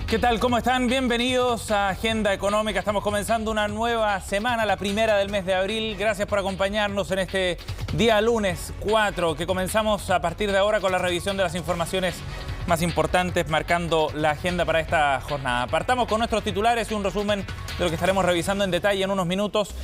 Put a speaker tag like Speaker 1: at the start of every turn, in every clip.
Speaker 1: ¿Qué tal? ¿Cómo están? Bienvenidos a Agenda Económica. Estamos comenzando una nueva semana, la primera del mes de abril. Gracias por acompañarnos en este día lunes 4, que comenzamos a partir de ahora con la revisión de las informaciones más importantes, marcando la agenda para esta jornada. Partamos con nuestros titulares y un resumen de lo que estaremos revisando en detalle en unos minutos.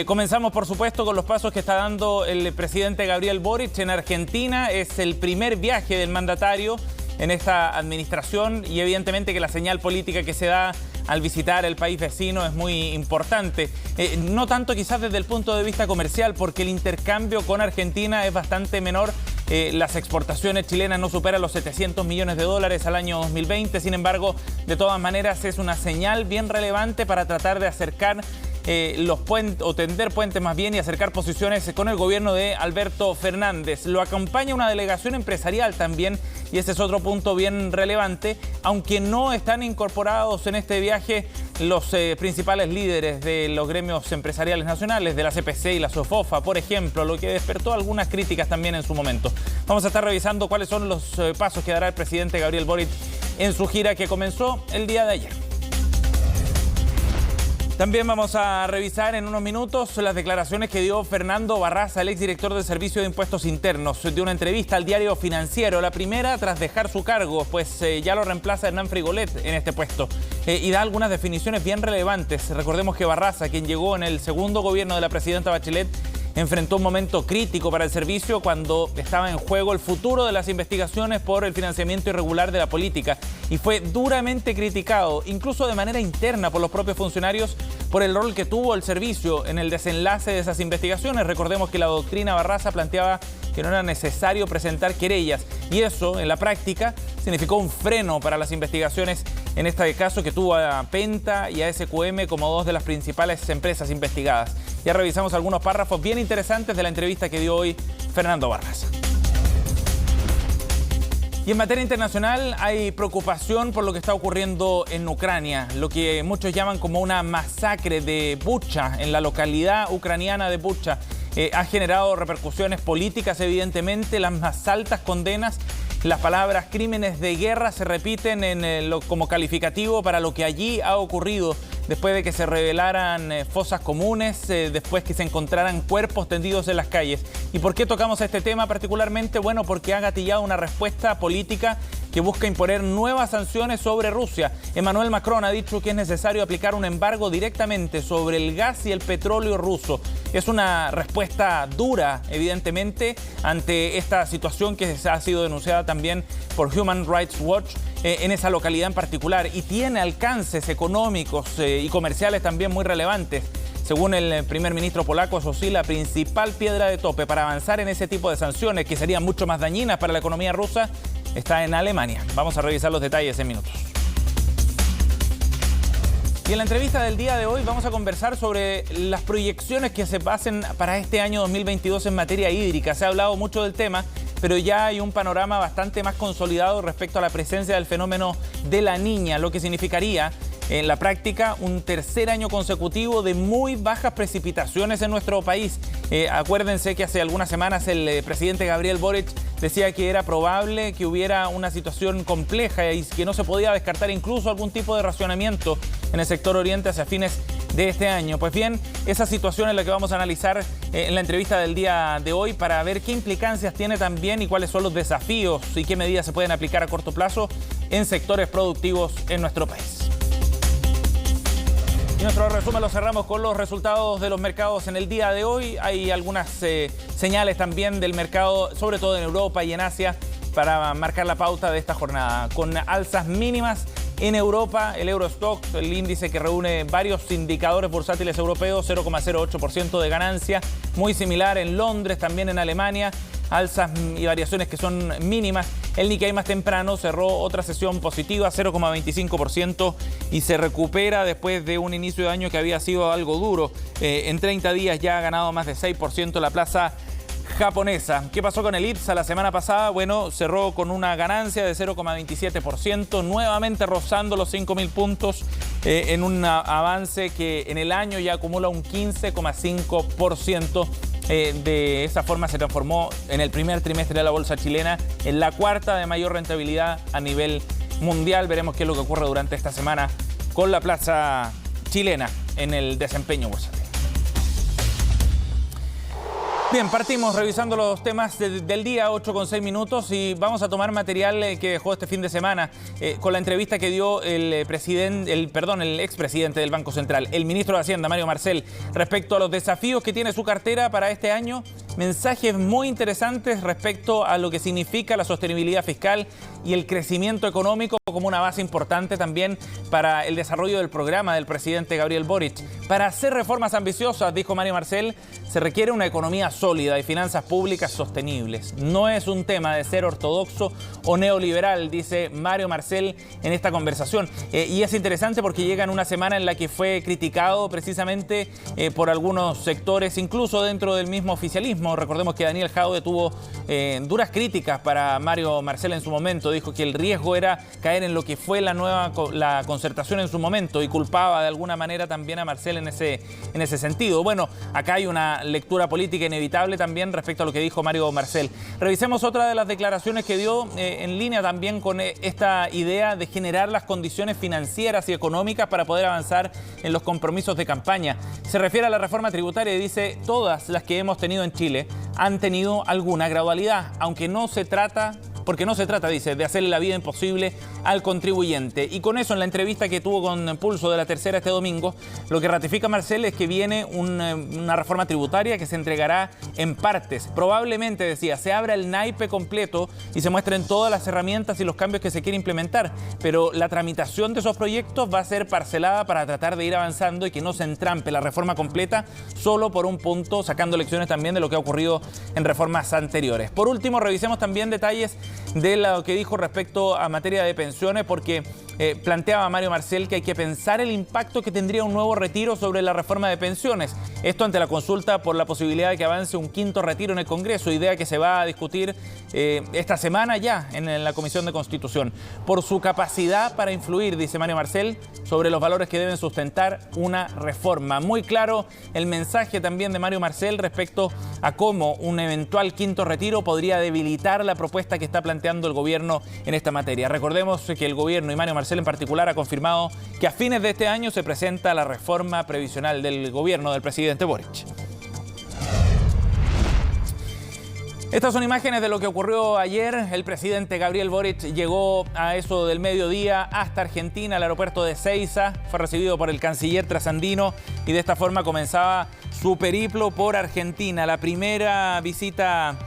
Speaker 1: Comenzamos, por supuesto, con los pasos que está dando el presidente Gabriel Boric en Argentina. Es el primer viaje del mandatario en esta administración y evidentemente que la señal política que se da al visitar el país vecino es muy importante. No tanto quizás desde el punto de vista comercial, porque el intercambio con Argentina es bastante menor. Las exportaciones chilenas no superan los 700 millones de dólares al año 2020. Sin embargo, de todas maneras es una señal bien relevante para tratar de acercar los puentes, o tender puentes más bien, y acercar posiciones con el gobierno de Alberto Fernández. Lo acompaña una delegación empresarial también, y ese es otro punto bien relevante, aunque no están incorporados en este viaje los principales líderes de los gremios empresariales nacionales, de la CPC y la SOFOFA, por ejemplo, lo que despertó algunas críticas también en su momento. Vamos a estar revisando cuáles son los pasos que dará el presidente Gabriel Boric en su gira que comenzó el día de ayer. También vamos a revisar en unos minutos las declaraciones que dio Fernando Barraza, el exdirector del Servicio de Impuestos Internos, de una entrevista al diario Financiero. La primera tras dejar su cargo, pues ya lo reemplaza Hernán Frigolet en este puesto. Y da algunas definiciones bien relevantes. Recordemos que Barraza, quien llegó en el segundo gobierno de la presidenta Bachelet, enfrentó un momento crítico para el servicio cuando estaba en juego el futuro de las investigaciones por el financiamiento irregular de la política, y fue duramente criticado, incluso de manera interna por los propios funcionarios, por el rol que tuvo el servicio en el desenlace de esas investigaciones. Recordemos que la doctrina Barraza planteaba que no era necesario presentar querellas, y eso en la práctica significó un freno para las investigaciones, en este caso que tuvo a Penta y a SQM como dos de las principales empresas investigadas. Ya revisamos algunos párrafos bien interesantes de la entrevista que dio hoy Fernando Barraza. Y en materia internacional hay preocupación por lo que está ocurriendo en Ucrania, lo que muchos llaman como una masacre de Bucha, en la localidad ucraniana de Bucha. Ha generado repercusiones políticas, evidentemente, las más altas condenas. Las palabras crímenes de guerra se repiten como calificativo para lo que allí ha ocurrido, después de que se revelaran fosas comunes, después que se encontraran cuerpos tendidos en las calles. ¿Y por qué tocamos este tema particularmente? Bueno, porque ha gatillado una respuesta política que busca imponer nuevas sanciones sobre Rusia. Emmanuel Macron ha dicho que es necesario aplicar un embargo directamente sobre el gas y el petróleo ruso. Es una respuesta dura, evidentemente, ante esta situación que ha sido denunciada también por Human Rights Watch en esa localidad en particular, y tiene alcances económicos y comerciales también muy relevantes. Según el primer ministro polaco, eso sí, la principal piedra de tope para avanzar en ese tipo de sanciones, que serían mucho más dañinas para la economía rusa, está en Alemania. Vamos a revisar los detalles en minutos. Y en la entrevista del día de hoy vamos a conversar sobre las proyecciones que se hacen para este año 2022 en materia hídrica. Se ha hablado mucho del tema, pero ya hay un panorama bastante más consolidado respecto a la presencia del fenómeno de la Niña, lo que significaría en la práctica un tercer año consecutivo de muy bajas precipitaciones en nuestro país. Acuérdense que hace algunas semanas el presidente Gabriel Boric decía que era probable que hubiera una situación compleja y que no se podía descartar incluso algún tipo de racionamiento en el sector oriente hacia fines de este año. Pues bien, esa situación es la que vamos a analizar en la entrevista del día de hoy, para ver qué implicancias tiene también y cuáles son los desafíos y qué medidas se pueden aplicar a corto plazo en sectores productivos en nuestro país. Y nuestro resumen lo cerramos con los resultados de los mercados en el día de hoy. Hay algunas señales también del mercado, sobre todo en Europa y en Asia, para marcar la pauta de esta jornada. Con alzas mínimas en Europa, el Eurostoxx, el índice que reúne varios indicadores bursátiles europeos, 0,08% de ganancia. Muy similar en Londres, también en Alemania. Alzas y variaciones que son mínimas. El Nikkei más temprano cerró otra sesión positiva, 0,25%, y se recupera después de un inicio de año que había sido algo duro. En 30 días ya ha ganado más de 6% la plaza japonesa. ¿Qué pasó con el IPSA la semana pasada? Bueno, cerró con una ganancia de 0,27%, nuevamente rozando los 5.000 puntos, en un avance que en el año ya acumula un 15,5%. De esa forma se transformó en el primer trimestre de la bolsa chilena en la cuarta de mayor rentabilidad a nivel mundial. Veremos qué es lo que ocurre durante esta semana con la plaza chilena en el desempeño bursátil. Bien, partimos revisando los temas del día, 8:06 y vamos a tomar material que dejó este fin de semana con la entrevista que dio el expresidente del Banco Central, el ministro de Hacienda, Mario Marcel, respecto a los desafíos que tiene su cartera para este año. Mensajes muy interesantes respecto a lo que significa la sostenibilidad fiscal y el crecimiento económico como una base importante también para el desarrollo del programa del presidente Gabriel Boric. Para hacer reformas ambiciosas, dijo Mario Marcel, se requiere una economía sólida y finanzas públicas sostenibles. No es un tema de ser ortodoxo o neoliberal, dice Mario Marcel en esta conversación. Y es interesante porque llega en una semana en la que fue criticado precisamente por algunos sectores, incluso dentro del mismo oficialismo. Recordemos que Daniel Jadwe tuvo duras críticas para Mario Marcel en su momento. Dijo que el riesgo era caer en lo que fue la concertación en su momento y culpaba de alguna manera también a Marcel en ese sentido. Bueno, acá hay una lectura política inevitable también respecto a lo que dijo Mario Marcel. Revisemos otra de las declaraciones que dio en línea también con esta idea de generar las condiciones financieras y económicas para poder avanzar en los compromisos de campaña. Se refiere a la reforma tributaria y dice: todas las que hemos tenido en Chile han tenido alguna gradualidad, porque no se trata, dice, de hacerle la vida imposible al contribuyente. Y con eso, en la entrevista que tuvo con Pulso de La Tercera este domingo, lo que ratifica Marcel es que viene una reforma tributaria que se entregará en partes. Probablemente, decía, se abra el naipe completo y se muestren todas las herramientas y los cambios que se quiere implementar, pero la tramitación de esos proyectos va a ser parcelada para tratar de ir avanzando y que no se entrampe la reforma completa solo por un punto, sacando lecciones también de lo que ha ocurrido en reformas anteriores. Por último, revisemos también detalles de lo que dijo respecto a materia de pensiones, porque planteaba Mario Marcel que hay que pensar el impacto que tendría un nuevo retiro sobre la reforma de pensiones. Esto ante la consulta por la posibilidad de que avance un quinto retiro en el Congreso, idea que se va a discutir esta semana ya en la Comisión de Constitución. Por su capacidad para influir, dice Mario Marcel, sobre los valores que deben sustentar una reforma. Muy claro el mensaje también de Mario Marcel respecto a cómo un eventual quinto retiro podría debilitar la propuesta que está planteando el gobierno en esta materia. Recordemos que el gobierno y Mario Marcel en particular ha confirmado que a fines de este año se presenta la reforma previsional del gobierno del presidente Boric. Estas son imágenes de lo que ocurrió ayer. El presidente Gabriel Boric llegó a eso del mediodía hasta Argentina, al aeropuerto de Ezeiza. Fue recibido por el canciller trasandino y de esta forma comenzaba su periplo por Argentina. La primera visita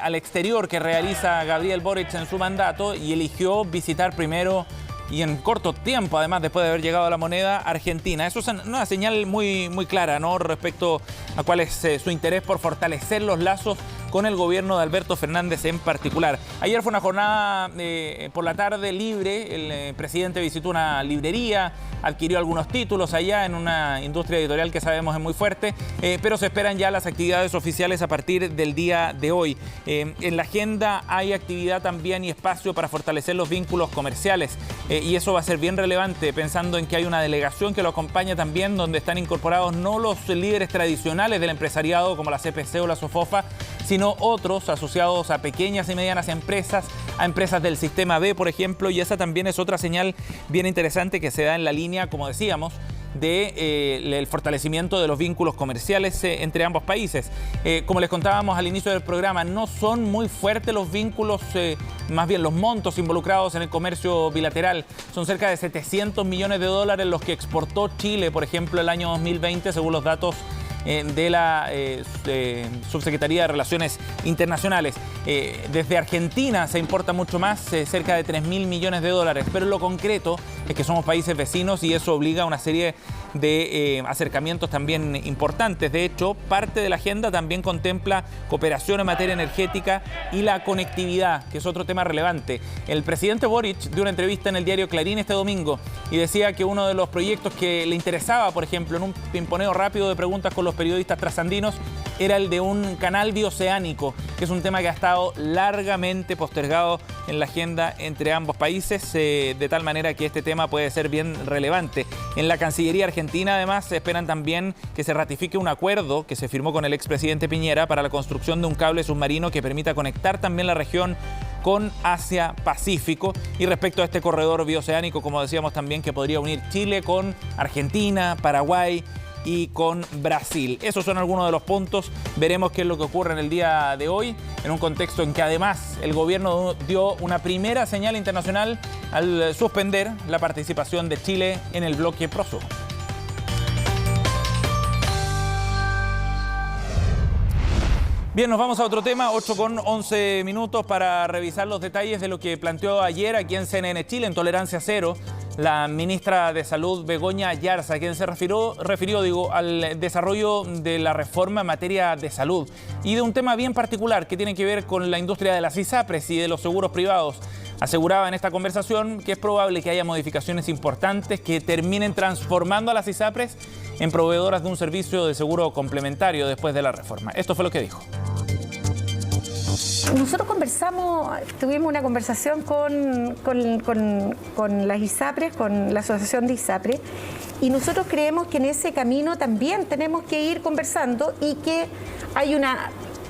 Speaker 1: al exterior que realiza Gabriel Boric en su mandato, y eligió visitar primero y en corto tiempo, además, después de haber llegado a La Moneda, Argentina. Eso es una señal muy clara, ¿no?, respecto a cuál es su interés por fortalecer los lazos con el gobierno de Alberto Fernández en particular. Ayer fue una jornada por la tarde libre. El presidente visitó una librería, adquirió algunos títulos allá en una industria editorial que sabemos es muy fuerte, pero se esperan ya las actividades oficiales a partir del día de hoy. En la agenda hay actividad también y espacio para fortalecer los vínculos comerciales, y eso va a ser bien relevante pensando en que hay una delegación que lo acompaña también, donde están incorporados no los líderes tradicionales del empresariado como la CPC o la SOFOFA, sino otros asociados a pequeñas y medianas empresas, a empresas del sistema B, por ejemplo, y esa también es otra señal bien interesante que se da en la línea, como decíamos, del fortalecimiento de los vínculos comerciales entre ambos países. Como les contábamos al inicio del programa, no son muy fuertes los vínculos, más bien los montos involucrados en el comercio bilateral. Son cerca de 700 millones de dólares los que exportó Chile, por ejemplo, el año 2020, según los datos de la Subsecretaría de Relaciones Internacionales. Desde Argentina se importa mucho más, cerca de 3.000 millones de dólares, pero en lo concreto es que somos países vecinos y eso obliga a una serie de acercamientos también importantes. De hecho, parte de la agenda también contempla cooperación en materia energética y la conectividad, que es otro tema relevante. El presidente Boric dio una entrevista en el diario Clarín este domingo y decía que uno de los proyectos que le interesaba, por ejemplo, en un pimponeo rápido de preguntas con los periodistas trasandinos, era el de un canal bioceánico, que es un tema que ha estado largamente postergado en la agenda entre ambos países, de tal manera que este tema puede ser bien relevante. En la Cancillería argentina, además, esperan también que se ratifique un acuerdo que se firmó con el expresidente Piñera para la construcción de un cable submarino que permita conectar también la región con Asia-Pacífico. Y respecto a este corredor bioceánico, como decíamos también, que podría unir Chile con Argentina, Paraguay y con Brasil. Esos son algunos de los puntos. Veremos qué es lo que ocurre en el día de hoy, en un contexto en que además el gobierno dio una primera señal internacional al suspender la participación de Chile en el bloque Prosur. Bien, nos vamos a otro tema, 8:11 para revisar los detalles de lo que planteó ayer aquí en CNN Chile, en Tolerancia Cero, la ministra de Salud, Begoña Yarza, quien se refirió al desarrollo de la reforma en materia de salud y de un tema bien particular que tiene que ver con la industria de las ISAPRES y de los seguros privados. Aseguraba en esta conversación que es probable que haya modificaciones importantes que terminen transformando a las ISAPRES en proveedoras de un servicio de seguro complementario después de la reforma. Esto fue lo que dijo.
Speaker 2: Nosotros tuvimos una conversación con las ISAPRES, con la Asociación de ISAPRES, y nosotros creemos que en ese camino también tenemos que ir conversando y que hay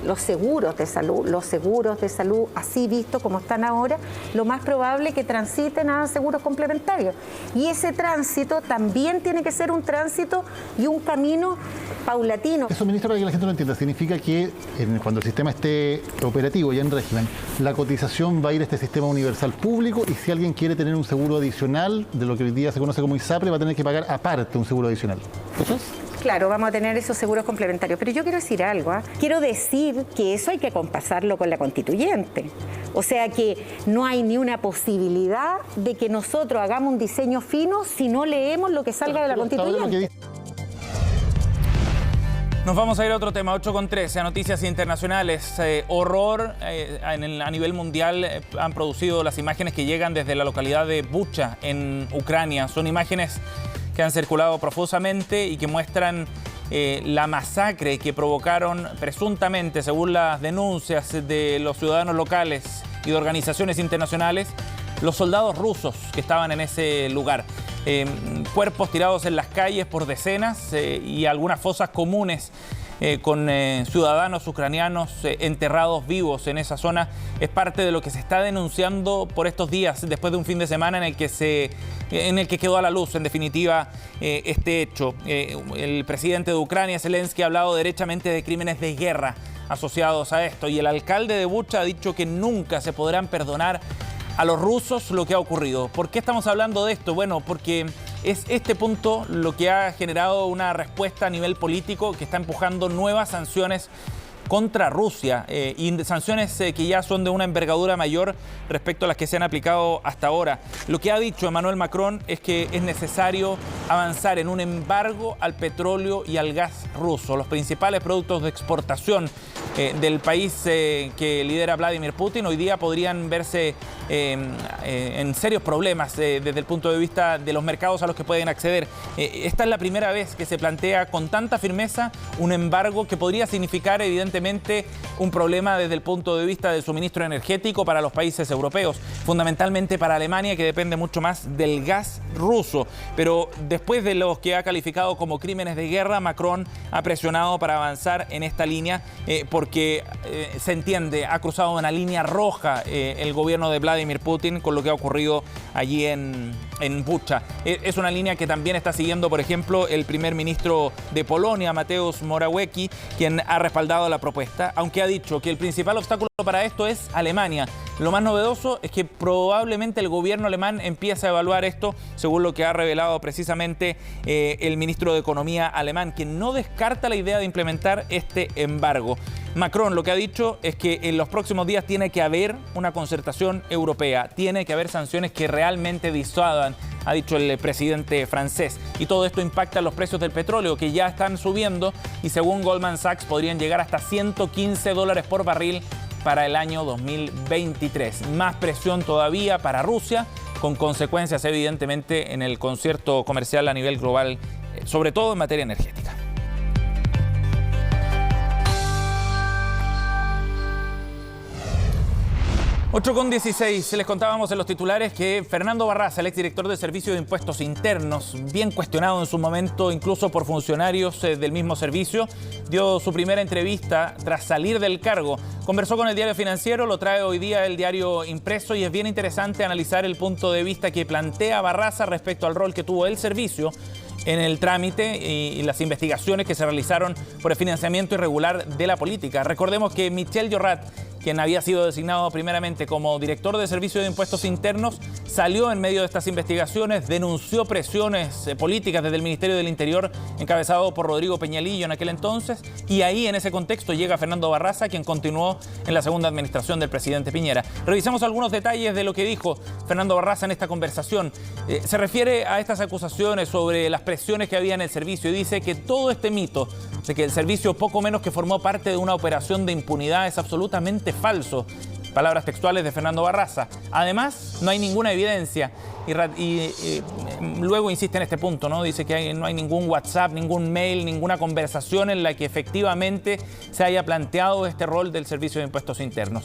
Speaker 2: los seguros de salud, así visto como están ahora, lo más probable es que transiten a seguros complementarios. Y ese tránsito también tiene que ser un tránsito y un camino paulatino.
Speaker 3: Eso, ministro, para que la gente lo entienda, significa que cuando el sistema esté operativo y en régimen, la cotización va a ir a este sistema universal público, y si alguien quiere tener un seguro adicional, de lo que hoy día se conoce como ISAPRE, va a tener que pagar aparte un seguro adicional. ¿Eso es?
Speaker 2: Claro, vamos a tener esos seguros complementarios. Pero yo quiero decir algo. Quiero decir que eso hay que compasarlo con la constituyente. O sea que no hay ni una posibilidad de que nosotros hagamos un diseño fino si no leemos lo que salga de la constituyente.
Speaker 1: Nos vamos a ir a otro tema, 8:13, a noticias internacionales. Horror a nivel mundial han producido las imágenes que llegan desde la localidad de Bucha, en Ucrania. Son imágenes que han circulado profusamente y que muestran la masacre que provocaron presuntamente, según las denuncias de los ciudadanos locales y de organizaciones internacionales, los soldados rusos que estaban en ese lugar. Cuerpos tirados en las calles por decenas y algunas fosas comunes con ciudadanos ucranianos enterrados vivos en esa zona. Es parte de lo que se está denunciando por estos días, después de un fin de semana en el que quedó a la luz, en definitiva, este hecho. El presidente de Ucrania, Zelensky, ha hablado derechamente de crímenes de guerra asociados a esto, y el alcalde de Bucha ha dicho que nunca se podrán perdonar a los rusos lo que ha ocurrido. ¿Por qué estamos hablando de esto? Bueno, porque es este punto lo que ha generado una respuesta a nivel político que está empujando nuevas sanciones contra Rusia, y sanciones que ya son de una envergadura mayor respecto a las que se han aplicado hasta ahora. Lo que ha dicho Emmanuel Macron es que es necesario avanzar en un embargo al petróleo y al gas ruso, los principales productos de exportación del país que lidera Vladimir Putin. Hoy día podrían verse en serios problemas desde el punto de vista de los mercados a los que pueden acceder. Esta es la primera vez que se plantea con tanta firmeza un embargo que podría significar evidentemente un problema desde el punto de vista del suministro energético para los países europeos, fundamentalmente para Alemania, que depende mucho más del gas ruso. Pero después de los que ha calificado como crímenes de guerra, Macron ha presionado para avanzar en esta línea porque se entiende, ha cruzado una línea roja el gobierno de Vladimir Putin con lo que ha ocurrido allí en Bucha. Es una línea que también está siguiendo, por ejemplo, el primer ministro de Polonia, Mateusz Morawiecki, quien ha respaldado la propuesta, aunque ha dicho que el principal obstáculo para esto es Alemania. Lo más novedoso es que probablemente el gobierno alemán empiece a evaluar esto, según lo que ha revelado precisamente el ministro de Economía alemán, que no descarta la idea de implementar este embargo. Macron lo que ha dicho es que en los próximos días tiene que haber una concertación europea, tiene que haber sanciones que realmente disuadan, ha dicho el presidente francés. Y todo esto impacta los precios del petróleo, que ya están subiendo y según Goldman Sachs podrían llegar hasta $115 por barril para el año 2023. Más presión todavía para Rusia, con consecuencias evidentemente en el concierto comercial a nivel global, sobre todo en materia energética. 8:16, les contábamos en los titulares que Fernando Barraza, el exdirector del Servicio de Impuestos Internos, bien cuestionado en su momento incluso por funcionarios del mismo servicio, dio su primera entrevista tras salir del cargo. Conversó con el Diario Financiero, lo trae hoy día el diario impreso y es bien interesante analizar el punto de vista que plantea Barraza respecto al rol que tuvo el servicio en el trámite y las investigaciones que se realizaron por el financiamiento irregular de la política. Recordemos que Michel Llorat, quien había sido designado primeramente como director de Servicio de Impuestos Internos, salió en medio de estas investigaciones, denunció presiones políticas desde el Ministerio del Interior, encabezado por Rodrigo Peñalillo en aquel entonces, y ahí en ese contexto llega Fernando Barraza, quien continuó en la segunda administración del presidente Piñera. Revisamos algunos detalles de lo que dijo Fernando Barraza en esta conversación. Se refiere a estas acusaciones sobre las presiones que había en el servicio y dice que todo este mito de que el servicio poco menos que formó parte de una operación de impunidad es absolutamente falso. Palabras textuales de Fernando Barraza. Además, no hay ninguna evidencia. Y luego insiste en este punto, ¿no? Dice que no hay ningún WhatsApp, ningún mail, ninguna conversación en la que efectivamente se haya planteado este rol del Servicio de Impuestos Internos.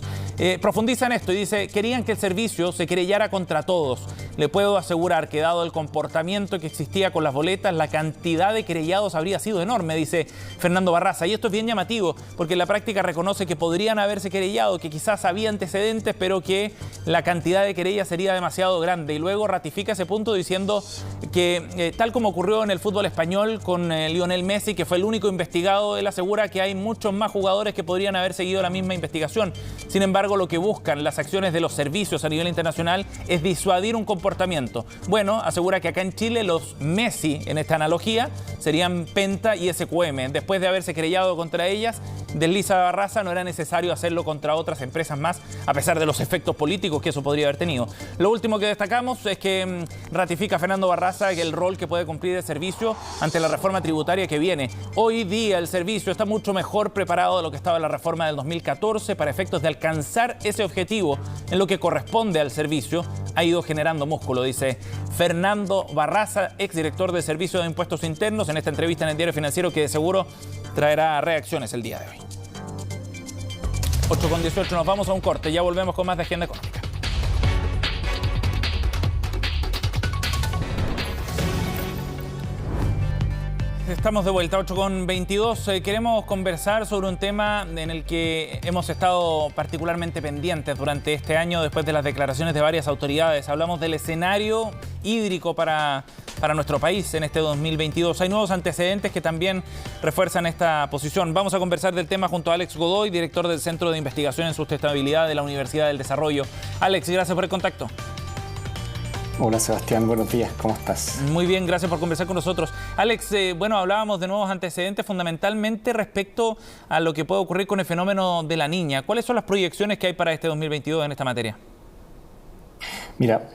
Speaker 1: Profundiza en esto y dice, querían que el servicio se querellara contra todos. Le puedo asegurar que dado el comportamiento que existía con las boletas, la cantidad de querellados habría sido enorme, dice Fernando Barraza. Y esto es bien llamativo, porque en la práctica reconoce que podrían haberse querellado, que quizás había antecedentes, pero que la cantidad de querellas sería demasiado grande. Y luego ratifica ese punto diciendo que tal como ocurrió en el fútbol español con Lionel Messi, que fue el único investigado, él asegura que hay muchos más jugadores que podrían haber seguido la misma investigación. Sin embargo, lo que buscan las acciones de los servicios a nivel internacional es disuadir un comportamiento. Bueno, asegura que acá en Chile los Messi, en esta analogía, serían Penta y SQM. Después de haberse querellado contra ellas, desliza Barraza, no era necesario hacerlo contra otras empresas más, a pesar de los efectos políticos que eso podría haber tenido. Lo último que destacamos es que ratifica Fernando Barraza que el rol que puede cumplir el servicio ante la reforma tributaria que viene. Hoy día el servicio está mucho mejor preparado de lo que estaba en la reforma del 2014 para efectos de alcanzar ese objetivo en lo que corresponde al servicio. Ha ido generando músculo, dice Fernando Barraza, exdirector de Servicio de Impuestos Internos, en esta entrevista en el Diario Financiero, que de seguro traerá reacciones el día de hoy. 8:18, nos vamos a un corte, ya volvemos con más de Agenda Económica. Estamos de vuelta, 8:22. Queremos conversar sobre un tema en el que hemos estado particularmente pendientes durante este año después de las declaraciones de varias autoridades. Hablamos del escenario hídrico para nuestro país en este 2022. Hay nuevos antecedentes que también refuerzan esta posición. Vamos a conversar del tema junto a Alex Godoy, director del Centro de Investigación en Sustentabilidad de la Universidad del Desarrollo. Alex, gracias por el contacto.
Speaker 4: Hola Sebastián, buenos días, ¿cómo estás?
Speaker 1: Muy bien, gracias por conversar con nosotros. Alex, hablábamos de nuevos antecedentes fundamentalmente respecto a lo que puede ocurrir con el fenómeno de la Niña. ¿Cuáles son las proyecciones que hay para este 2022 en esta materia?
Speaker 4: Mira,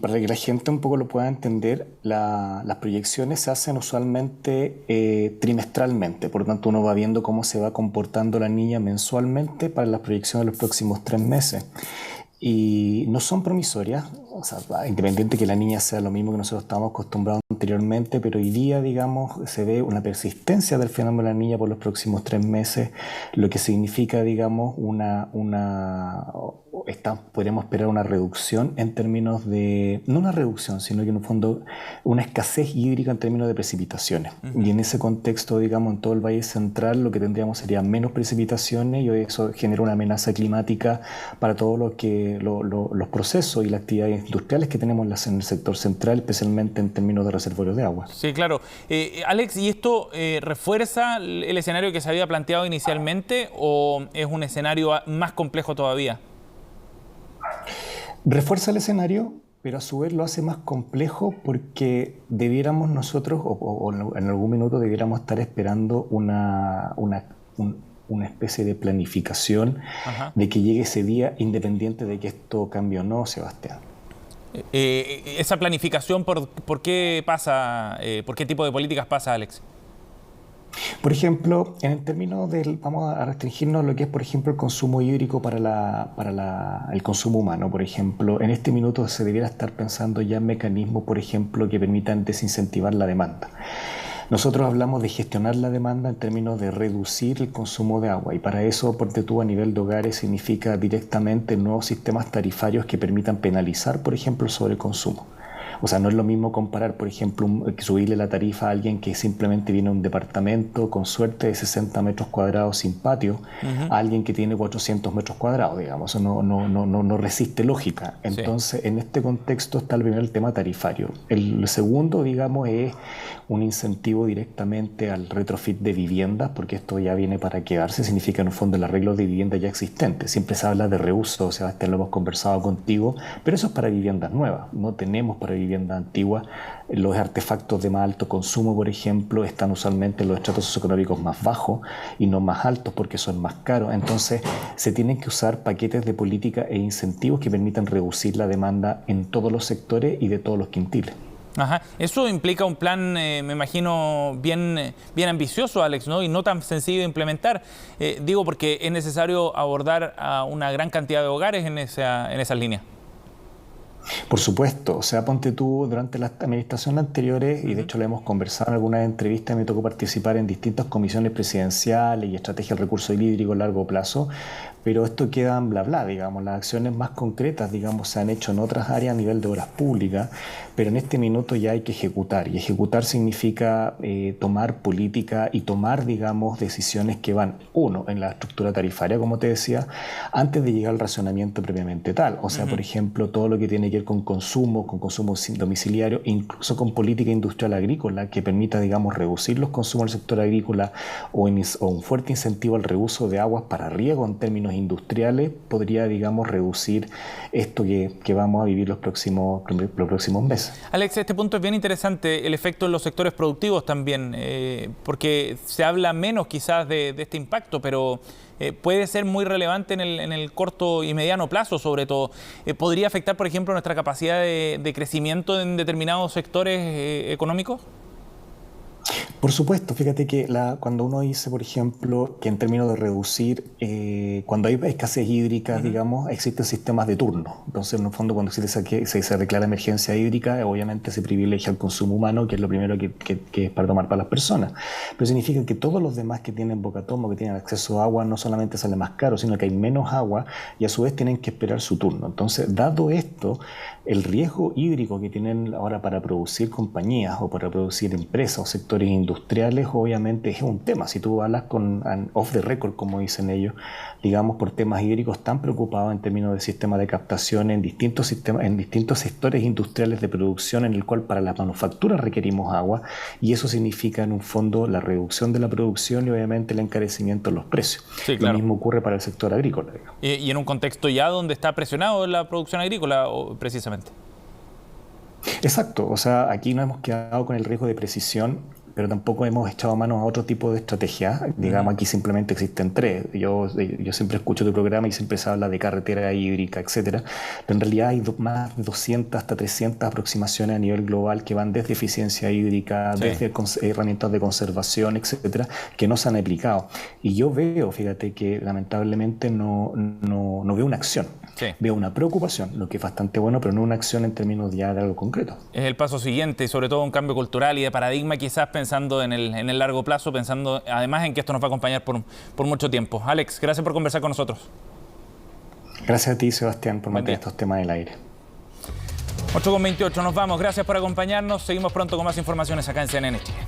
Speaker 4: para que la gente un poco lo pueda entender, las proyecciones se hacen usualmente trimestralmente, por lo tanto uno va viendo cómo se va comportando la Niña mensualmente para las proyecciones de los próximos 3 meses. Y no son promisorias, o sea, independiente que la Niña sea lo mismo que nosotros estábamos acostumbrados anteriormente, pero hoy día, digamos, se ve una persistencia del fenómeno de la Niña por los próximos 3 meses, lo que significa, digamos, podríamos esperar una reducción en términos de, no una reducción, sino que en un fondo una escasez hídrica en términos de precipitaciones. Y en ese contexto, digamos, en todo el Valle Central lo que tendríamos sería menos precipitaciones y eso genera una amenaza climática para todos los procesos y las actividades industriales que tenemos en el sector central, especialmente en términos de reservorios de agua.
Speaker 1: Sí, claro. Alex, ¿y esto refuerza el escenario que se había planteado inicialmente o es un escenario más complejo todavía?
Speaker 4: Refuerza el escenario, pero a su vez lo hace más complejo porque debiéramos nosotros, o en algún minuto debiéramos estar esperando una especie de planificación de que llegue ese día independiente de que esto cambie o no, Sebastián.
Speaker 1: Esa planificación, ¿por qué pasa? ¿Por qué tipo de políticas pasa, Alex?
Speaker 4: Por ejemplo, en el término vamos a restringirnos a lo que es, por ejemplo, el consumo hídrico para el consumo humano. Por ejemplo, en este minuto se debiera estar pensando ya en mecanismos, por ejemplo, que permitan desincentivar la demanda. Nosotros hablamos de gestionar la demanda en términos de reducir el consumo de agua y para eso, ponte tú, a nivel de hogares significa directamente nuevos sistemas tarifarios que permitan penalizar, por ejemplo, el sobreconsumo. O sea, no es lo mismo comparar, por ejemplo, subirle la tarifa a alguien que simplemente viene a un departamento con suerte de 60 metros cuadrados sin patio, a alguien que tiene 400 metros cuadrados, digamos. Eso no resiste lógica. Entonces, en este contexto está primero el tema tarifario. El segundo, digamos, es un incentivo directamente al retrofit de viviendas, porque esto ya viene para quedarse, significa en el fondo el arreglo de viviendas ya existentes. Siempre se habla de reuso, Sebastián, lo hemos conversado contigo, pero eso es para viviendas nuevas. No tenemos para viviendas antiguas. Los artefactos de más alto consumo, por ejemplo, están usualmente en los estratos socioeconómicos más bajos y no más altos porque son más caros. Entonces, se tienen que usar paquetes de política e incentivos que permitan reducir la demanda en todos los sectores y de todos los quintiles.
Speaker 1: Ajá. Eso implica un plan, me imagino, bien ambicioso, Alex, ¿no? Y no tan sencillo de implementar. Digo, porque es necesario abordar a una gran cantidad de hogares en esas líneas.
Speaker 4: Por supuesto, o sea, ponte tú, durante las administraciones anteriores, y de hecho lo hemos conversado en algunas entrevistas, me tocó participar en distintas comisiones presidenciales y estrategia del recurso hídrico a largo plazo, pero esto queda en bla bla, digamos, las acciones más concretas, digamos, se han hecho en otras áreas a nivel de obras públicas, pero en este minuto ya hay que ejecutar, y ejecutar significa tomar política y tomar, digamos, decisiones que van, uno, en la estructura tarifaria, como te decía, antes de llegar al racionamiento propiamente tal, o sea, por ejemplo, todo lo que tiene que ver con consumo domiciliario, e incluso con política industrial agrícola que permita, digamos, reducir los consumos del sector agrícola o un fuerte incentivo al reuso de aguas para riego en términos industriales, podría, digamos, reducir esto que vamos a vivir los próximos meses.
Speaker 1: Alex, este punto es bien interesante, el efecto en los sectores productivos también, porque se habla menos quizás de este impacto, pero puede ser muy relevante en el corto y mediano plazo, sobre todo. ¿Podría afectar, por ejemplo, nuestra capacidad de crecimiento en determinados sectores económicos?
Speaker 4: Por supuesto, fíjate que cuando uno dice, por ejemplo, que en términos de reducir, cuando hay escasez hídrica, digamos, existen sistemas de turno. Entonces, en el fondo, cuando se declara emergencia hídrica, obviamente se privilegia el consumo humano, que es lo primero que es para tomar para las personas. Pero significa que todos los demás que tienen bocatomo, que tienen acceso a agua, no solamente sale más caro, sino que hay menos agua y a su vez tienen que esperar su turno. Entonces, dado esto, el riesgo hídrico que tienen ahora para producir compañías o para producir empresas o sectores industriales, obviamente es un tema. Si tú hablas con off the record, como dicen ellos, digamos, por temas hídricos, están preocupados en términos de sistemas de captación en distintos sectores industriales de producción, en el cual para la manufactura requerimos agua, y eso significa en un fondo la reducción de la producción y obviamente el encarecimiento de los precios. Sí, claro. Lo mismo ocurre para el sector agrícola.
Speaker 1: Y en un contexto ya donde está presionado la producción agrícola, precisamente.
Speaker 4: Exacto, o sea, aquí no hemos quedado con el riesgo de precisión, pero tampoco hemos echado manos a otro tipo de estrategia. Digamos, aquí simplemente existen tres. Yo siempre escucho tu programa y siempre se habla de carretera hídrica, etcétera, pero en realidad hay más de 200 hasta 300 aproximaciones a nivel global que van desde eficiencia hídrica, desde herramientas de conservación, etcétera, que no se han aplicado. Y yo veo, fíjate, que lamentablemente no veo una acción. Sí. Veo una preocupación, lo que es bastante bueno, pero no una acción en términos ya de algo concreto.
Speaker 1: Es el paso siguiente, sobre todo un cambio cultural y de paradigma, quizás pensando en el largo plazo, pensando además en que esto nos va a acompañar por mucho tiempo. Alex, gracias por conversar con nosotros.
Speaker 4: Gracias a ti, Sebastián, por mantener estos temas en el aire.
Speaker 1: 8:28, nos vamos. Gracias por acompañarnos. Seguimos pronto con más informaciones acá en CNN Chile.